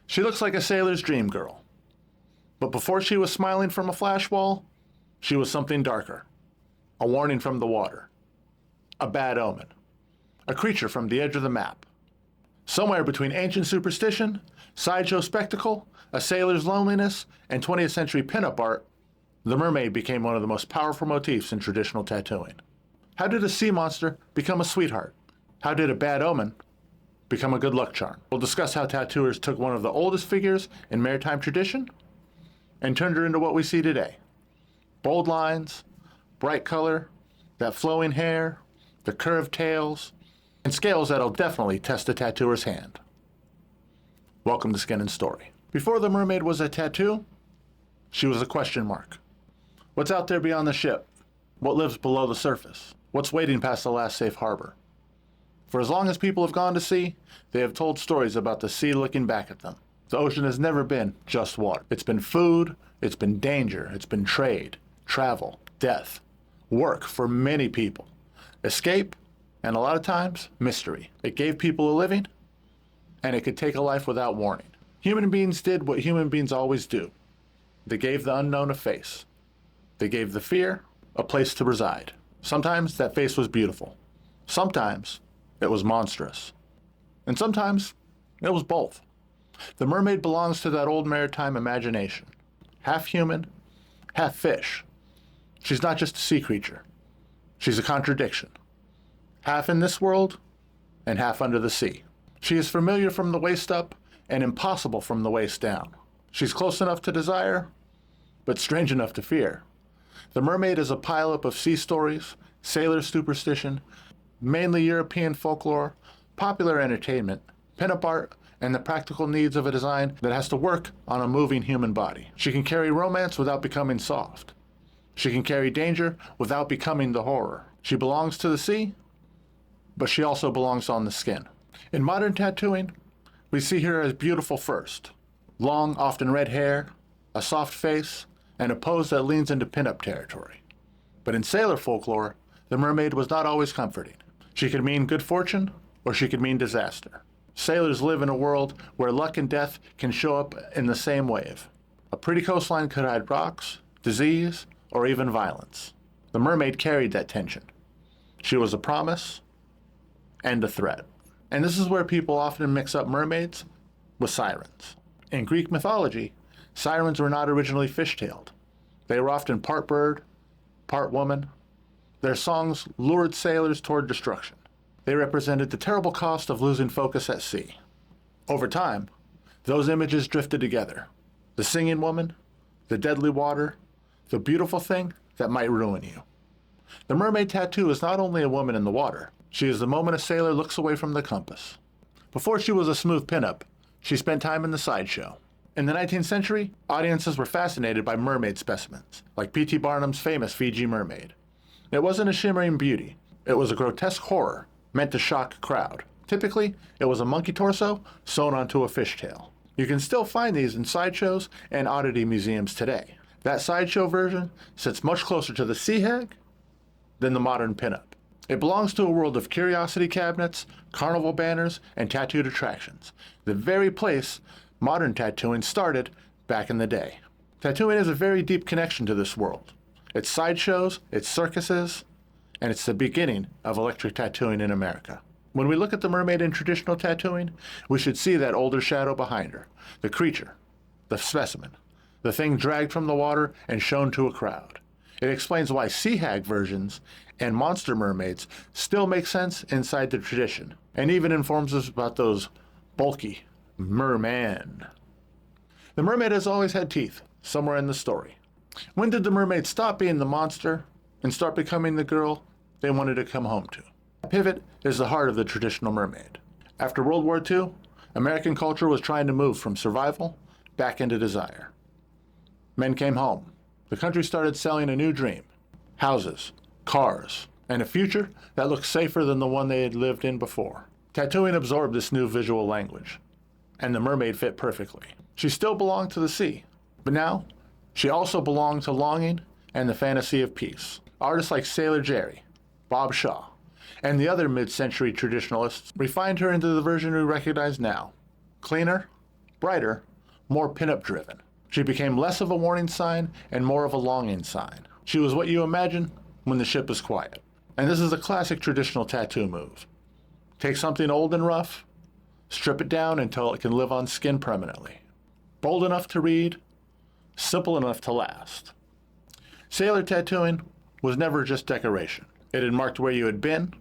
She looks like a sailor's dream girl. But before she was smiling from a flash wall, she was something darker. A warning from the water. A bad omen. A creature from the edge of the map. Somewhere between ancient superstition, sideshow spectacle, a sailor's loneliness, and 20th century pinup art, the mermaid became one of the most powerful motifs in traditional tattooing. How did a sea monster become a sweetheart? How did a bad omen become a good luck charm? We'll discuss how tattooers took one of the oldest figures in maritime tradition and turned her into what we see today. Bold lines, bright color, that flowing hair, the curved tails, and scales that'll definitely test a tattooer's hand. Welcome to Skin and Story. Before the mermaid was a tattoo, she was a question mark. What's out there beyond the ship? What lives below the surface? What's waiting past the last safe harbor? For as long as people have gone to sea, they have told stories about the sea looking back at them. The ocean has never been just water. It's been food, it's been danger, it's been trade, travel, death, work for many people, escape, and a lot of times, mystery. It gave people a living, and it could take a life without warning. Human beings did what human beings always do. They gave the unknown a face. They gave the fear a place to reside. Sometimes that face was beautiful. Sometimes it was monstrous. And sometimes it was both. The mermaid belongs to that old maritime imagination. Half human, half fish. She's not just a sea creature. She's a contradiction. Half in this world and half under the sea. She is familiar from the waist up and impossible from the waist down. She's close enough to desire, but strange enough to fear. The mermaid is a pileup of sea stories, sailor superstition, mainly European folklore, popular entertainment, pinup art, and the practical needs of a design that has to work on a moving human body. She can carry romance without becoming soft. She can carry danger without becoming the horror. She belongs to the sea, but she also belongs on the skin. In modern tattooing, we see her as beautiful first. Long, often red hair, a soft face, and a pose that leans into pinup territory. But in sailor folklore, the mermaid was not always comforting. She could mean good fortune, or she could mean disaster. Sailors live in a world where luck and death can show up in the same wave. A pretty coastline could hide rocks, disease, or even violence. The mermaid carried that tension. She was a promise and a threat. And this is where people often mix up mermaids with sirens. In Greek mythology, sirens were not originally fish-tailed. They were often part bird, part woman. Their songs lured sailors toward destruction. They represented the terrible cost of losing focus at sea. Over time, those images drifted together. The singing woman, the deadly water, the beautiful thing that might ruin you. The mermaid tattoo is not only a woman in the water. She is the moment a sailor looks away from the compass. Before she was a smooth pinup, she spent time in the sideshow. In the 19th century, audiences were fascinated by mermaid specimens, like P.T. Barnum's famous Fiji mermaid. It wasn't a shimmering beauty. It was a grotesque horror meant to shock a crowd. Typically, it was a monkey torso sewn onto a fishtail. You can still find these in sideshows and oddity museums today. That sideshow version sits much closer to the sea hag than the modern pinup. It belongs to a world of curiosity cabinets, carnival banners, and tattooed attractions, the very place modern tattooing started back in the day. Tattooing has a very deep connection to this world. It's sideshows, it's circuses, and it's the beginning of electric tattooing in America. When we look at the mermaid in traditional tattooing, we should see that older shadow behind her, the creature, the specimen, the thing dragged from the water and shown to a crowd. It explains why sea hag versions and monster mermaids still make sense inside the tradition, and even informs us about those bulky mermen. The mermaid has always had teeth, somewhere in the story. When did the mermaid stop being the monster and start becoming the girl they wanted to come home to? The pivot is the heart of the traditional mermaid. After World War II, American culture was trying to move from survival back into desire. Men came home. The country started selling a new dream: houses, cars, and a future that looked safer than the one they had lived in before. Tattooing absorbed this new visual language, and the mermaid fit perfectly. She still belonged to the sea, but now she also belonged to longing and the fantasy of peace. Artists like Sailor Jerry, Bob Shaw, and the other mid-century traditionalists refined her into the version we recognize now: cleaner, brighter, more pinup driven. She became less of a warning sign and more of a longing sign. She was what you imagine when the ship is quiet. And this is a classic traditional tattoo move. Take something old and rough, strip it down until it can live on skin permanently. Bold enough to read, simple enough to last. Sailor tattooing was never just decoration. It had marked where you had been,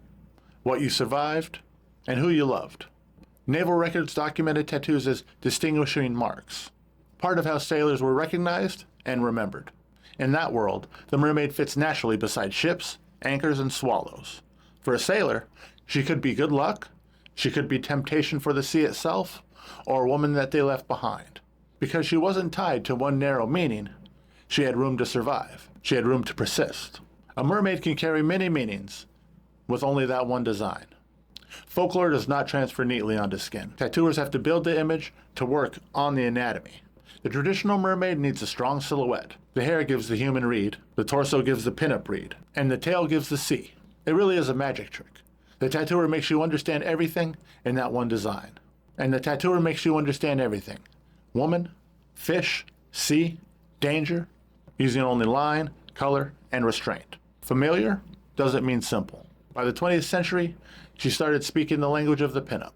what you survived, and who you loved. Naval records documented tattoos as distinguishing marks, part of how sailors were recognized and remembered. In that world, the mermaid fits naturally beside ships, anchors, and swallows. For a sailor, she could be good luck, she could be temptation for the sea itself, or a woman that they left behind. Because she wasn't tied to one narrow meaning, she had room to survive. She had room to persist. A mermaid can carry many meanings with only that one design. Folklore does not transfer neatly onto skin. Tattooers have to build the image to work on the anatomy. The traditional mermaid needs a strong silhouette. The hair gives the human read, the torso gives the pinup read, and the tail gives the sea. It really is a magic trick. The tattooer makes you understand everything in that one design. And the tattooer makes you understand everything. Woman, fish, sea, danger, using only line, color, and restraint. Familiar doesn't mean simple. By the 20th century, she started speaking the language of the pinup,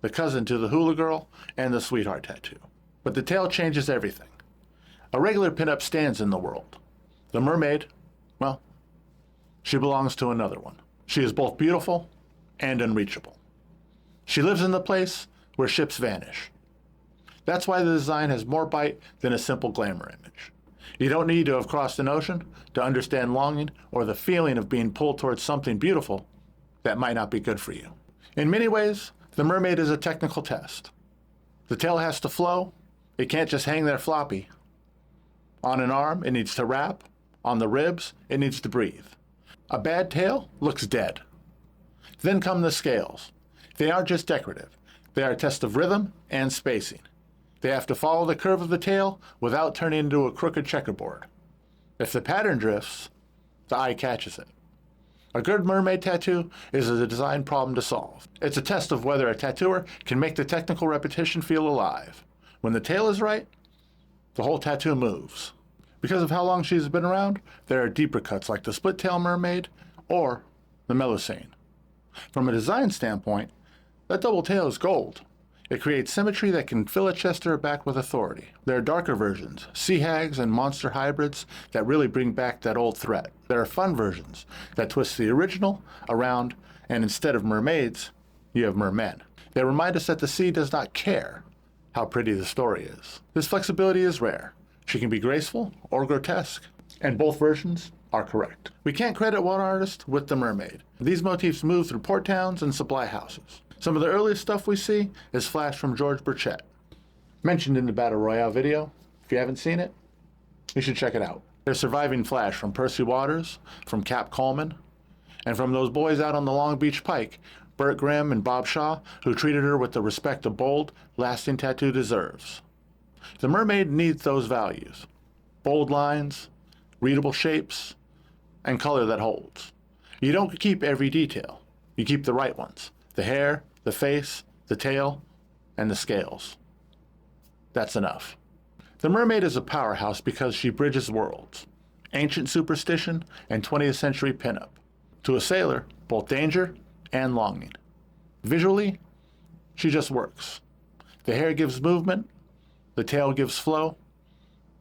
the cousin to the hula girl and the sweetheart tattoo. But the tail changes everything. A regular pinup stands in the world. The mermaid, well, she belongs to another one. She is both beautiful and unreachable. She lives in the place where ships vanish. That's why the design has more bite than a simple glamour image. You don't need to have crossed an ocean to understand longing or the feeling of being pulled towards something beautiful that might not be good for you. In many ways, the mermaid is a technical test. The tail has to flow. It can't just hang there floppy. On an arm, it needs to wrap. On the ribs, it needs to breathe. A bad tail looks dead. Then come the scales. They aren't just decorative. They are a test of rhythm and spacing. They have to follow the curve of the tail without turning into a crooked checkerboard. If the pattern drifts, the eye catches it. A good mermaid tattoo is a design problem to solve. It's a test of whether a tattooer can make the technical repetition feel alive. When the tail is right, the whole tattoo moves. Because of how long she's been around, there are deeper cuts like the split-tail mermaid or the Melusine. From a design standpoint, that double tail is gold. It creates symmetry that can fill a chest or a back with authority. There are darker versions, sea hags and monster hybrids, that really bring back that old threat. There are fun versions that twist the original around, and instead of mermaids, you have mermen. They remind us that the sea does not care how pretty the story is. This flexibility is rare. She can be graceful or grotesque, and both versions are correct. We can't credit one artist with the mermaid. These motifs move through port towns and supply houses. Some of the earliest stuff we see is Flash from George Burchett, mentioned in the Battle Royale video. If you haven't seen it, you should check it out. There's surviving Flash from Percy Waters, from Cap Coleman, and from those boys out on the Long Beach Pike, Burt Grimm and Bob Shaw, who treated her with the respect a bold, lasting tattoo deserves. The mermaid needs those values: bold lines, readable shapes, and color that holds. You don't keep every detail. You keep the right ones: the hair, the face, the tail, and the scales. That's enough. The mermaid is a powerhouse because she bridges worlds: ancient superstition and 20th century pinup. To a sailor, both danger and longing. Visually, she just works. The hair gives movement, the tail gives flow,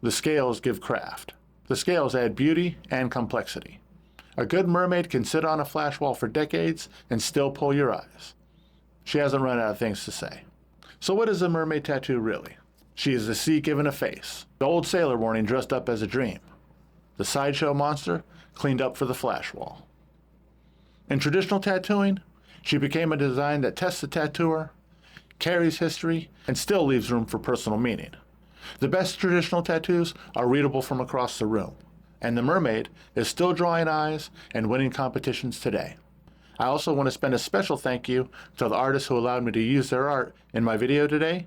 the scales give craft. The scales add beauty and complexity. A good mermaid can sit on a flash wall for decades and still pull your eyes. She hasn't run out of things to say. So what is a mermaid tattoo really? She is the sea given a face. The old sailor warning dressed up as a dream. The sideshow monster cleaned up for the flash wall. In traditional tattooing, she became a design that tests the tattooer, carries history, and still leaves room for personal meaning. The best traditional tattoos are readable from across the room, and the mermaid is still drawing eyes and winning competitions today. I also want to spend a special thank you to the artists who allowed me to use their art in my video today,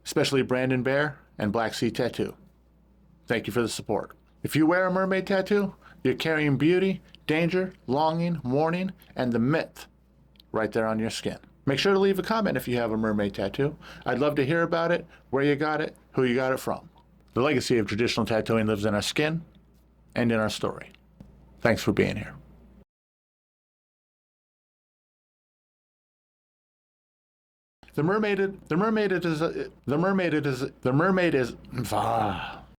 especially Brandon Bear and Black Sea Tattoo. Thank you for the support. If you wear a mermaid tattoo, you're carrying beauty, danger, longing, warning, and the myth right there on your skin. Make sure to leave a comment if you have a mermaid tattoo. I'd love to hear about it, where you got it, who you got it from. The legacy of traditional tattooing lives in our skin and in our story. Thanks for being here. The mermaid is